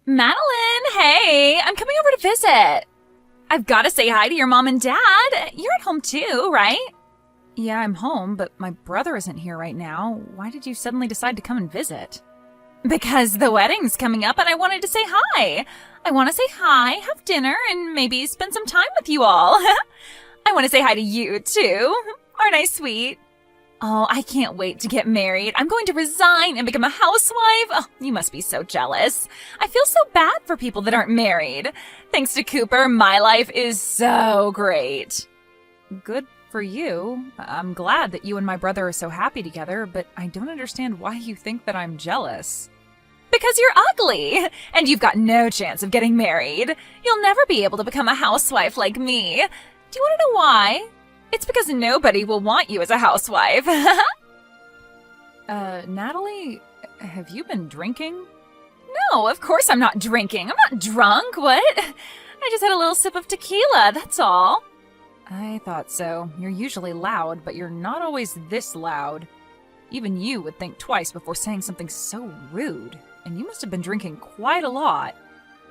Madeline, hey, I'm coming over to visit. I've got to say hi to your mom and dad. You're at home too, right? Yeah, I'm home, but my brother isn't here right now. Why did you suddenly decide to come and visit? Because the wedding's coming up and I wanted to say hi. I want to say hi, have dinner, and maybe spend some time with you all. I want to say hi to you too. Aren't I sweet? Oh, I can't wait to get married. I'm going to resign and become a housewife. Oh, you must be so jealous. I feel so bad for people that aren't married. Thanks to Cooper, my life is so great. Good for you. I'm glad that you and my brother are so happy together, but I don't understand why you think that I'm jealous. Because you're ugly, and you've got no chance of getting married. You'll never be able to become a housewife like me. Do you want to know why? It's because nobody will want you as a housewife. Natalie, have you been drinking? No, of course I'm not drinking. I'm not drunk, what? I just had a little sip of tequila, that's all. I thought so. You're usually loud, but you're not always this loud. Even you would think twice before saying something so rude, and you must have been drinking quite a lot.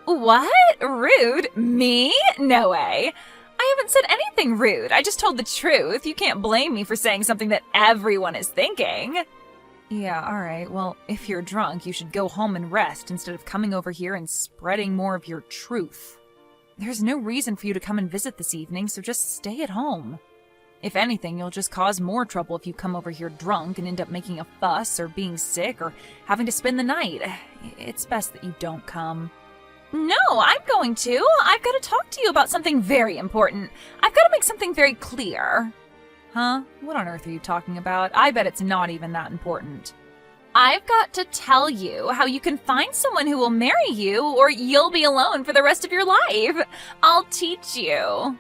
What? Rude? Me? No way. I haven't said anything rude. I just told the truth. You can't blame me for saying something that everyone is thinking. Yeah, alright. Well, if you're drunk, you should go home and rest instead of coming over here and spreading more of your truth. There's no reason for you to come and visit this evening, so just stay at home. If anything, you'll just cause more trouble if you come over here drunk and end up making a fuss or being sick or having to spend the night. It's best that you don't come. No, I'm going to. I've got to talk to you about something very important. I've got to make something very clear. Huh? What on earth are you talking about? I bet it's not even that important. I've got to tell you how you can find someone who will marry you or you'll be alone for the rest of your life. I'll teach you.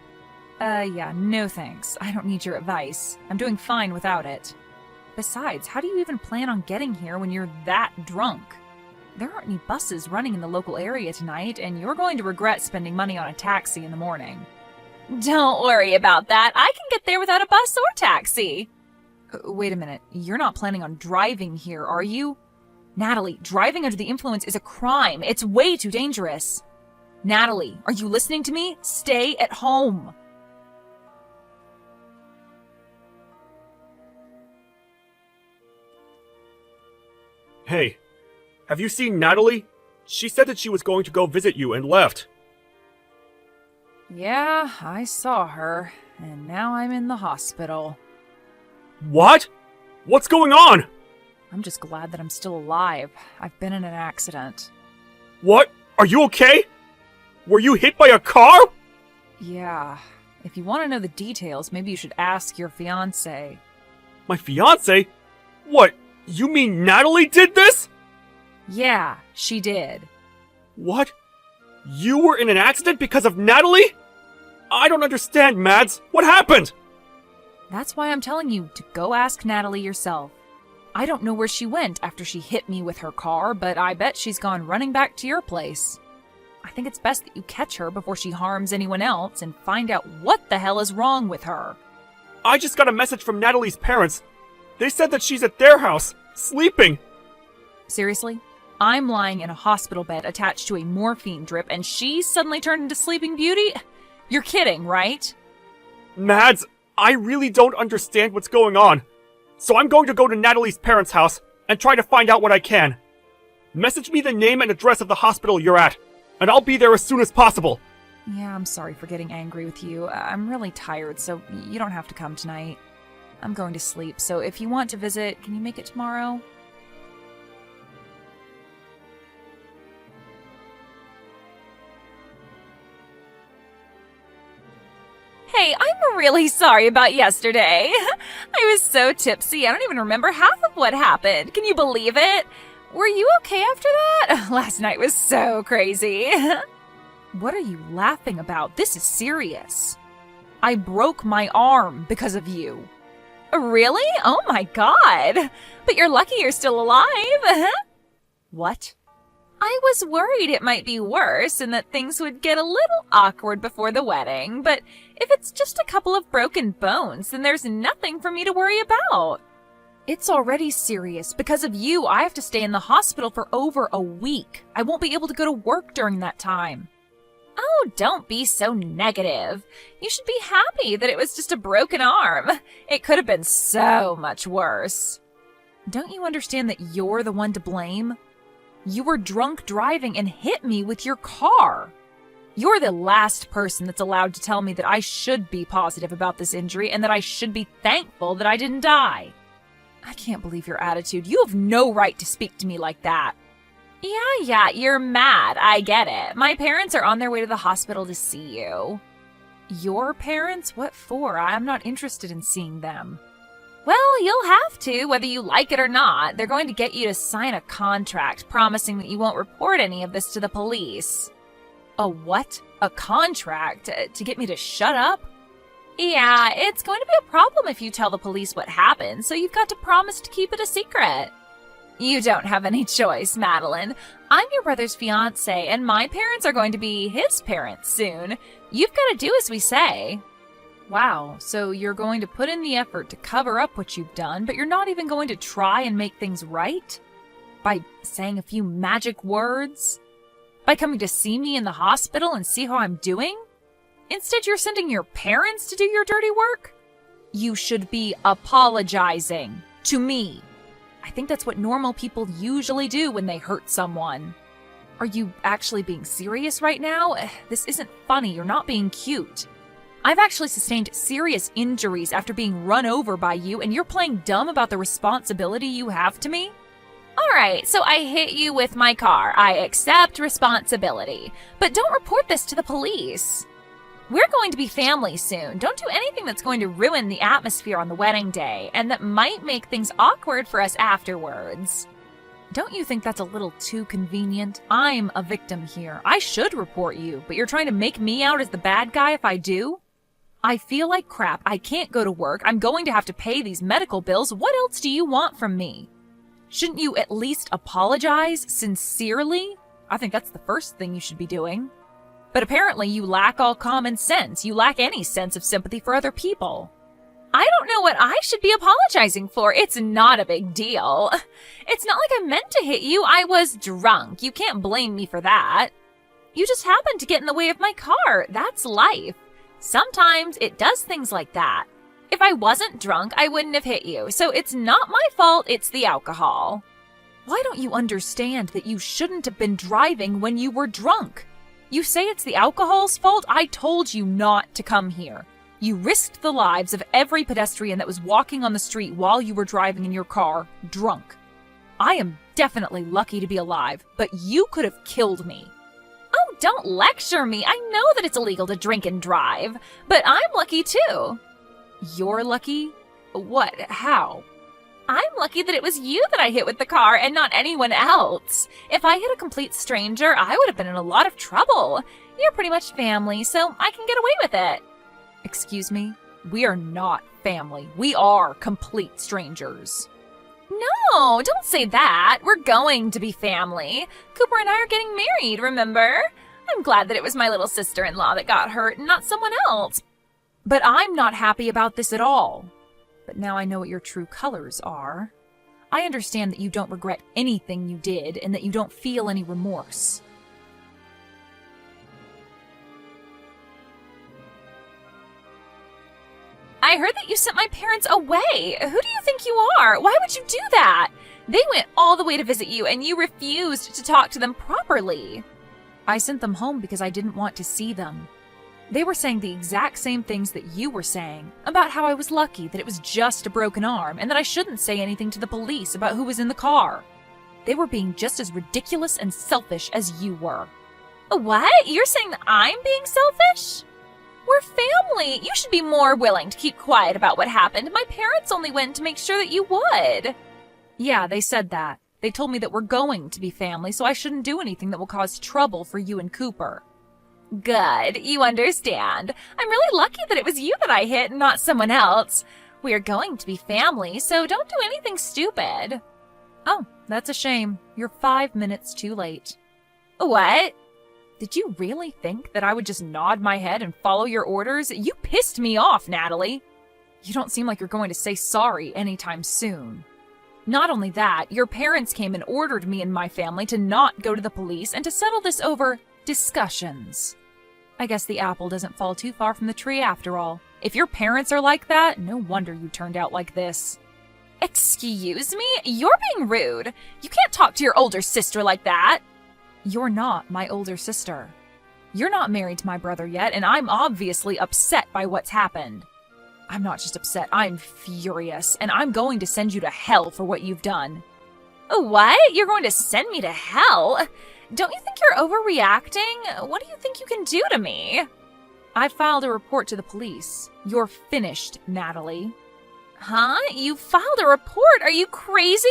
Yeah, no thanks. I don't need your advice. I'm doing fine without it. Besides, how do you even plan on getting here when you're that drunk? There aren't any buses running in the local area tonight, and you're going to regret spending money on a taxi in the morning. Don't worry about that. I can get there without a bus or taxi. Wait a minute. You're not planning on driving here, are you? Natalie, driving under the influence is a crime. It's way too dangerous. Natalie, are you listening to me? Stay at home. Hey. Have you seen Natalie? She said that she was going to go visit you and left. Yeah, I saw her, and now I'm in the hospital. What? What's going on? I'm just glad that I'm still alive. I've been in an accident. What? Are you okay? Were you hit by a car? Yeah. If you want to know the details, maybe you should ask your fiancé. My fiancé? What? You mean Natalie did this? Yeah, she did. What? You were in an accident because of Natalie? I don't understand, Mads. What happened? That's why I'm telling you to go ask Natalie yourself. I don't know where she went after she hit me with her car, but I bet she's gone running back to your place. I think it's best that you catch her before she harms anyone else and find out what the hell is wrong with her. I just got a message from Natalie's parents. They said that she's at their house, sleeping. Seriously? I'm lying in a hospital bed attached to a morphine drip and she suddenly turned into Sleeping Beauty? You're kidding, right? Mads, I really don't understand what's going on. So I'm going to go to Natalie's parents' house and try to find out what I can. Message me the name and address of the hospital you're at, and I'll be there as soon as possible. Yeah, I'm sorry for getting angry with you. I'm really tired, so you don't have to come tonight. I'm going to sleep, so if you want to visit, can you make it tomorrow? Hey, I'm really sorry about yesterday. I was so tipsy, I don't even remember half of what happened. Can you believe it? Were you okay after that? Last night was so crazy. What are you laughing about? This is serious. I broke my arm because of you. Really? Oh my god. But you're lucky you're still alive. What? I was worried it might be worse and that things would get a little awkward before the wedding, but if it's just a couple of broken bones, then there's nothing for me to worry about. It's already serious. Because of you, I have to stay in the hospital for over a week. I won't be able to go to work during that time. Oh, don't be so negative. You should be happy that it was just a broken arm. It could have been so much worse. Don't you understand that you're the one to blame? You were drunk driving and hit me with your car. You're the last person that's allowed to tell me that I should be positive about this injury and that I should be thankful that I didn't die. I can't believe your attitude. You have no right to speak to me like that. Yeah, you're mad. I get it. My parents are on their way to the hospital to see you. Your parents? What for? I'm not interested in seeing them. Well, you'll have to, whether you like it or not. They're going to get you to sign a contract promising that you won't report any of this to the police. A what? A contract? To get me to shut up? Yeah, it's going to be a problem if you tell the police what happened, so you've got to promise to keep it a secret. You don't have any choice, Madeline. I'm your brother's fiancé, and my parents are going to be his parents soon. You've got to do as we say. Wow, so you're going to put in the effort to cover up what you've done, but you're not even going to try and make things right? By saying a few magic words? By coming to see me in the hospital and see how I'm doing? Instead, you're sending your parents to do your dirty work? You should be apologizing to me. I think that's what normal people usually do when they hurt someone. Are you actually being serious right now? This isn't funny. You're not being cute. I've actually sustained serious injuries after being run over by you, and you're playing dumb about the responsibility you have to me? All right, so I hit you with my car. I accept responsibility. But don't report this to the police. We're going to be family soon. Don't do anything that's going to ruin the atmosphere on the wedding day, and that might make things awkward for us afterwards. Don't you think that's a little too convenient? I'm a victim here. I should report you, but you're trying to make me out as the bad guy if I do? I feel like crap. I can't go to work. I'm going to have to pay these medical bills. What else do you want from me? Shouldn't you at least apologize sincerely? I think that's the first thing you should be doing. But apparently you lack all common sense. You lack any sense of sympathy for other people. I don't know what I should be apologizing for. It's not a big deal. It's not like I meant to hit you. I was drunk. You can't blame me for that. You just happened to get in the way of my car. That's life. Sometimes it does things like that. If I wasn't drunk, I wouldn't have hit you. So it's not my fault, it's the alcohol. Why don't you understand that you shouldn't have been driving when you were drunk? You say it's the alcohol's fault? I told you not to come here. You risked the lives of every pedestrian that was walking on the street while you were driving in your car, drunk. I am definitely lucky to be alive, but you could have killed me. Oh, don't lecture me. I know that it's illegal to drink and drive, but I'm lucky too. You're lucky? What? How? I'm lucky that it was you that I hit with the car and not anyone else. If I hit a complete stranger, I would have been in a lot of trouble. You're pretty much family, so I can get away with it. Excuse me? We are not family. We are complete strangers. No, don't say that. We're going to be family. Cooper and I are getting married, remember? I'm glad that it was my little sister-in-law that got hurt and not someone else. But I'm not happy about this at all. But now I know what your true colors are. I understand that you don't regret anything you did and that you don't feel any remorse. I heard that you sent my parents away. Who do you think you are? Why would you do that? They went all the way to visit you and you refused to talk to them properly. I sent them home because I didn't want to see them. They were saying the exact same things that you were saying, about how I was lucky, that it was just a broken arm, and that I shouldn't say anything to the police about who was in the car. They were being just as ridiculous and selfish as you were. What? You're saying that I'm being selfish? We're family. You should be more willing to keep quiet about what happened. My parents only went to make sure that you would. Yeah, they said that. They told me that we're going to be family, so I shouldn't do anything that will cause trouble for you and Cooper. Good, you understand. I'm really lucky that it was you that I hit and not someone else. We are going to be family, so don't do anything stupid. Oh, that's a shame. You're 5 minutes too late. What? Did you really think that I would just nod my head and follow your orders? You pissed me off, Natalie. You don't seem like you're going to say sorry anytime soon. Not only that, your parents came and ordered me and my family to not go to the police and to settle this over discussions. I guess the apple doesn't fall too far from the tree after all. If your parents are like that, no wonder you turned out like this. Excuse me? You're being rude. You can't talk to your older sister like that. You're not my older sister. You're not married to my brother yet, and I'm obviously upset by what's happened. I'm not just upset, I'm furious, and I'm going to send you to hell for what you've done. What? You're going to send me to hell? Don't you think you're overreacting? What do you think you can do to me? I filed a report to the police. You're finished, Natalie. Huh? You filed a report? Are you crazy?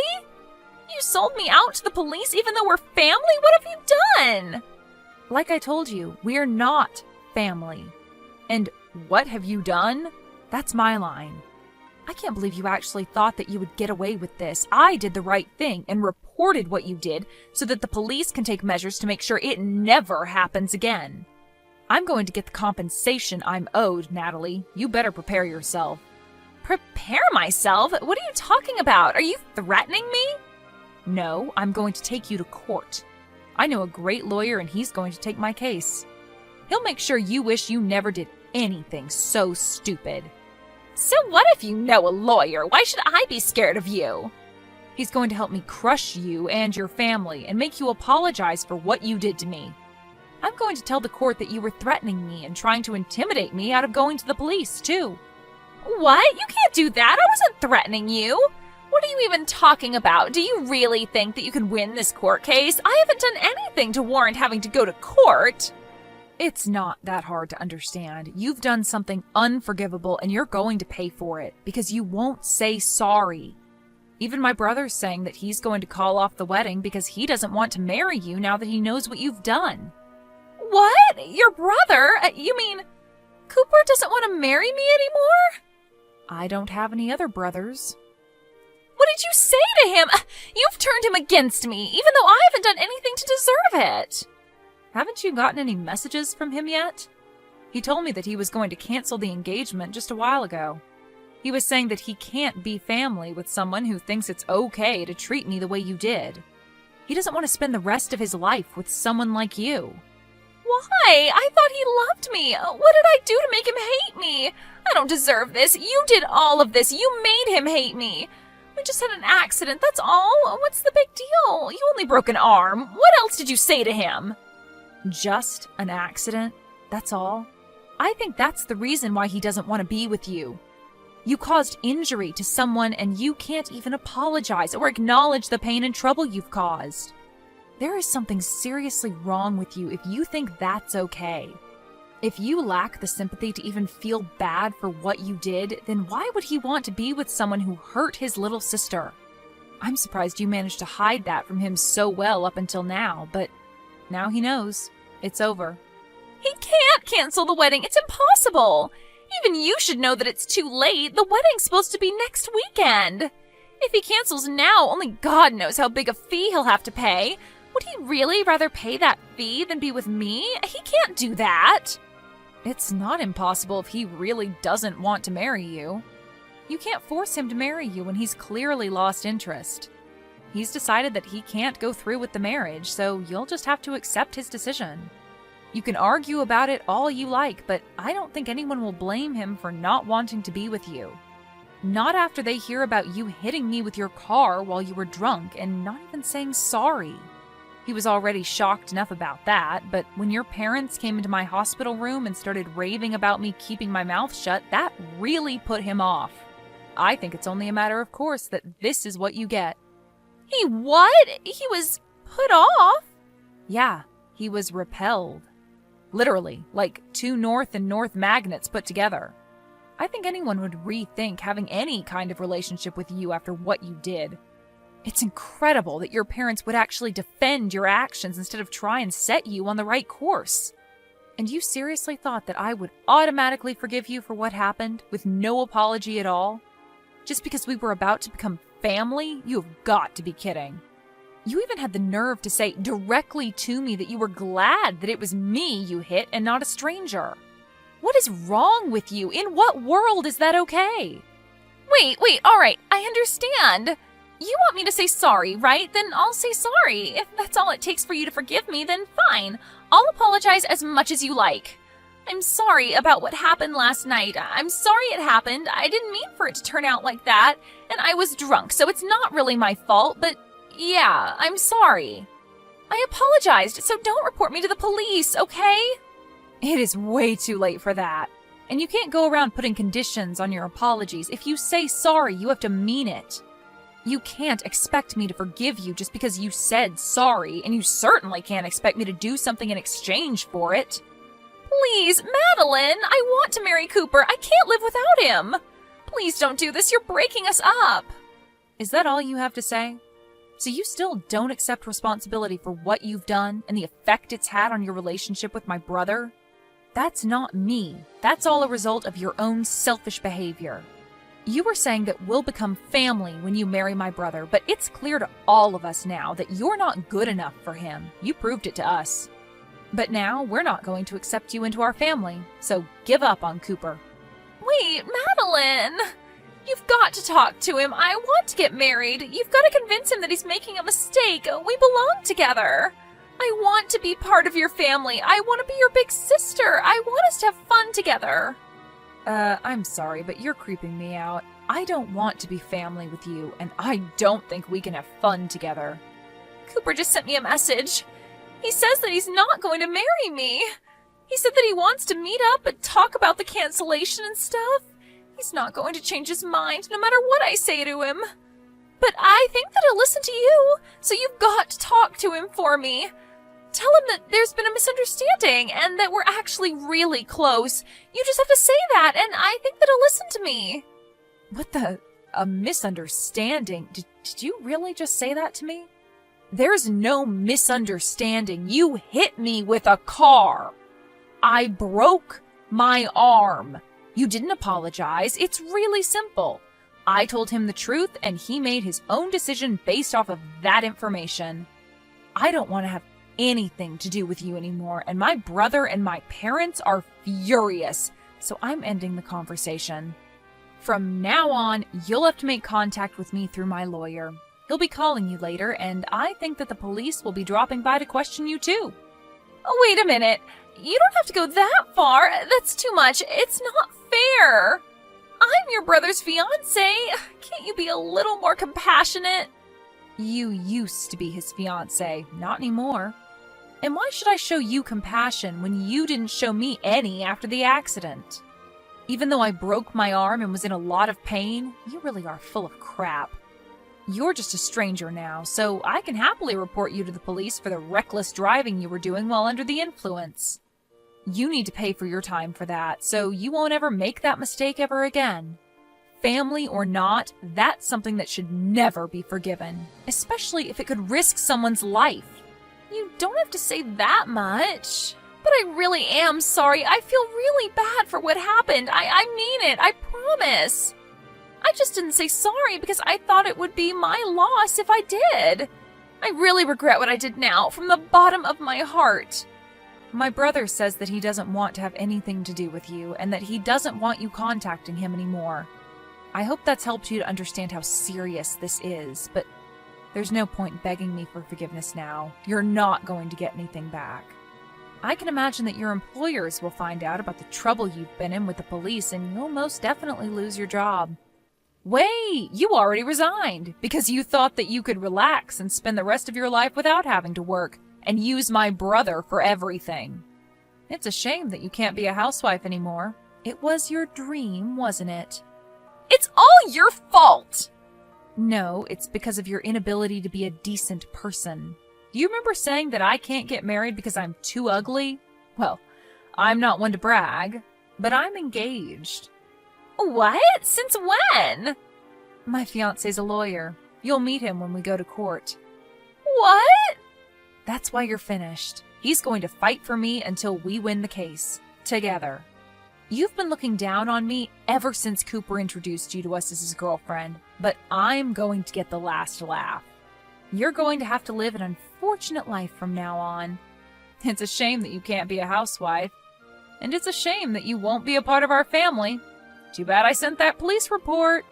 You sold me out to the police even though we're family? What have you done? Like I told you, we're not family. And what have you done? That's my line. I can't believe you actually thought that you would get away with this. I did the right thing and reported what you did so that the police can take measures to make sure it never happens again. I'm going to get the compensation I'm owed, Natalie. You better prepare yourself. Prepare myself? What are you talking about? Are you threatening me? No, I'm going to take you to court. I know a great lawyer and he's going to take my case. He'll make sure you wish you never did anything so stupid. So what if you know a lawyer? Why should I be scared of you? He's going to help me crush you and your family and make you apologize for what you did to me. I'm going to tell the court that you were threatening me and trying to intimidate me out of going to the police, too. What? You can't do that. I wasn't threatening you. What are you even talking about? Do you really think that you can win this court case? I haven't done anything to warrant having to go to court. It's not that hard to understand. You've done something unforgivable and you're going to pay for it because you won't say sorry. Even my brother's saying that he's going to call off the wedding because he doesn't want to marry you now that he knows what you've done. What? Your brother? You mean Cooper doesn't want to marry me anymore? I don't have any other brothers. What did you say to him? You've turned him against me, even though I haven't done anything to deserve it. Haven't you gotten any messages from him yet? He told me that he was going to cancel the engagement just a while ago. He was saying that he can't be family with someone who thinks it's okay to treat me the way you did. He doesn't want to spend the rest of his life with someone like you. Why? I thought he loved me. What did I do to make him hate me? I don't deserve this. You did all of this. You made him hate me. We just had an accident, that's all. What's the big deal? You only broke an arm. What else did you say to him? Just an accident? That's all? I think that's the reason why he doesn't want to be with you. You caused injury to someone and you can't even apologize or acknowledge the pain and trouble you've caused. There is something seriously wrong with you if you think that's okay. If you lack the sympathy to even feel bad for what you did, then why would he want to be with someone who hurt his little sister? I'm surprised you managed to hide that from him so well up until now, but now he knows. It's over. He can't cancel the wedding. It's impossible. Even you should know that it's too late. The wedding's supposed to be next weekend. If he cancels now, only God knows how big a fee he'll have to pay. Would he really rather pay that fee than be with me? He can't do that. It's not impossible if he really doesn't want to marry you. You can't force him to marry you when he's clearly lost interest. He's decided that he can't go through with the marriage, so you'll just have to accept his decision. You can argue about it all you like, but I don't think anyone will blame him for not wanting to be with you. Not after they hear about you hitting me with your car while you were drunk and not even saying sorry. He was already shocked enough about that, but when your parents came into my hospital room and started raving about me keeping my mouth shut, that really put him off. I think it's only a matter of course that this is what you get. He what? He was put off? Yeah, he was repelled. Literally, like two north and north magnets put together. I think anyone would rethink having any kind of relationship with you after what you did. It's incredible that your parents would actually defend your actions instead of try and set you on the right course. And you seriously thought that I would automatically forgive you for what happened with no apology at all? Just because we were about to become family? You have got to be kidding. You even had the nerve to say directly to me that you were glad that it was me you hit and not a stranger. What is wrong with you? In what world is that okay? Wait, all right, I understand. You want me to say sorry, right? Then I'll say sorry. If that's all it takes for you to forgive me, then fine. I'll apologize as much as you like. I'm sorry about what happened last night. I'm sorry it happened. I didn't mean for it to turn out like that. And I was drunk, so it's not really my fault, but yeah, I'm sorry. I apologized, so don't report me to the police, okay? It is way too late for that. And you can't go around putting conditions on your apologies. If you say sorry, you have to mean it. You can't expect me to forgive you just because you said sorry, and you certainly can't expect me to do something in exchange for it. Please, Madeline, I want to marry Cooper. I can't live without him. Please don't do this. You're breaking us up. Is that all you have to say? So you still don't accept responsibility for what you've done and the effect it's had on your relationship with my brother? That's not me. That's all a result of your own selfish behavior. You were saying that we'll become family when you marry my brother, but it's clear to all of us now that you're not good enough for him. You proved it to us. But now we're not going to accept you into our family, so give up on Cooper. Wait, Madeline! You've got to talk to him. I want to get married. You've got to convince him that he's making a mistake. We belong together. I want to be part of your family. I want to be your big sister. I want us to have fun together. I'm sorry, but you're creeping me out. I don't want to be family with you, and I don't think we can have fun together. Cooper just sent me a message. He says that he's not going to marry me. He said that he wants to meet up and talk about the cancellation and stuff. He's not going to change his mind no matter what I say to him. But I think that he'll listen to you, so you've got to talk to him for me. Tell him that there's been a misunderstanding and that we're actually really close. You just have to say that, and I think that he'll listen to me. What the? A misunderstanding? Did you really just say that to me? There's no misunderstanding. You hit me with a car. I broke my arm. You didn't apologize. It's really simple. I told him the truth, and he made his own decision based off of that information. I don't want to have anything to do with you anymore, and my brother and my parents are furious, so I'm ending the conversation. From now on, you'll have to make contact with me through my lawyer. He'll be calling you later, and I think that the police will be dropping by to question you too. Oh, wait a minute. You don't have to go that far. That's too much. It's not fair. I'm your brother's fiancé. Can't you be a little more compassionate? You used to be his fiancé, not anymore. And why should I show you compassion when you didn't show me any after the accident? Even though I broke my arm and was in a lot of pain, you really are full of crap. You're just a stranger now, so I can happily report you to the police for the reckless driving you were doing while under the influence. You need to pay for your time for that, so you won't ever make that mistake ever again. Family or not, that's something that should never be forgiven, especially if it could risk someone's life. You don't have to say that much. But I really am sorry. I feel really bad for what happened. I mean it. I promise. I just didn't say sorry because I thought it would be my loss if I did. I really regret what I did now, from the bottom of my heart. My brother says that he doesn't want to have anything to do with you and that he doesn't want you contacting him anymore. I hope that's helped you to understand how serious this is, but there's no point begging me for forgiveness now. You're not going to get anything back. I can imagine that your employers will find out about the trouble you've been in with the police, and you'll most definitely lose your job. Wait, you already resigned because you thought that you could relax and spend the rest of your life without having to work and use my brother for everything. It's a shame that you can't be a housewife anymore. It was your dream, wasn't it? It's all your fault! No, it's because of your inability to be a decent person. Do you remember saying that I can't get married because I'm too ugly? Well, I'm not one to brag, but I'm engaged. What? Since when? My fiancé's a lawyer. You'll meet him when we go to court. What? That's why you're finished. He's going to fight for me until we win the case. Together. You've been looking down on me ever since Cooper introduced you to us as his girlfriend, but I'm going to get the last laugh. You're going to have to live an unfortunate life from now on. It's a shame that you can't be a housewife, and it's a shame that you won't be a part of our family. Too bad I sent that police report.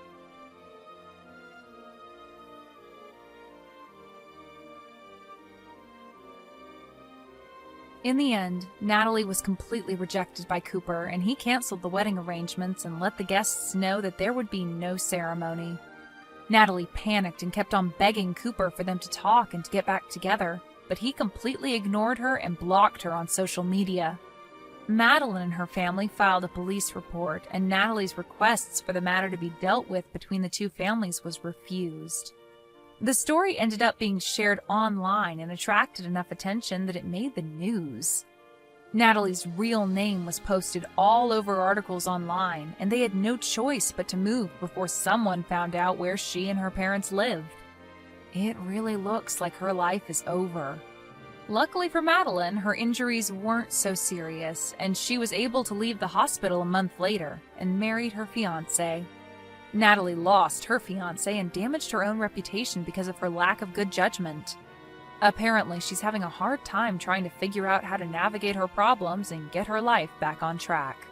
In the end, Natalie was completely rejected by Cooper, and he canceled the wedding arrangements and let the guests know that there would be no ceremony. Natalie panicked and kept on begging Cooper for them to talk and to get back together, but he completely ignored her and blocked her on social media. Madeline and her family filed a police report, and Natalie's requests for the matter to be dealt with between the two families was refused. The story ended up being shared online and attracted enough attention that it made the news. Natalie's real name was posted all over articles online, and they had no choice but to move before someone found out where she and her parents lived. It really looks like her life is over. Luckily for Madeline, her injuries weren't so serious, and she was able to leave the hospital a month later and married her fiancé. Natalie lost her fiancé and damaged her own reputation because of her lack of good judgment. Apparently, she's having a hard time trying to figure out how to navigate her problems and get her life back on track.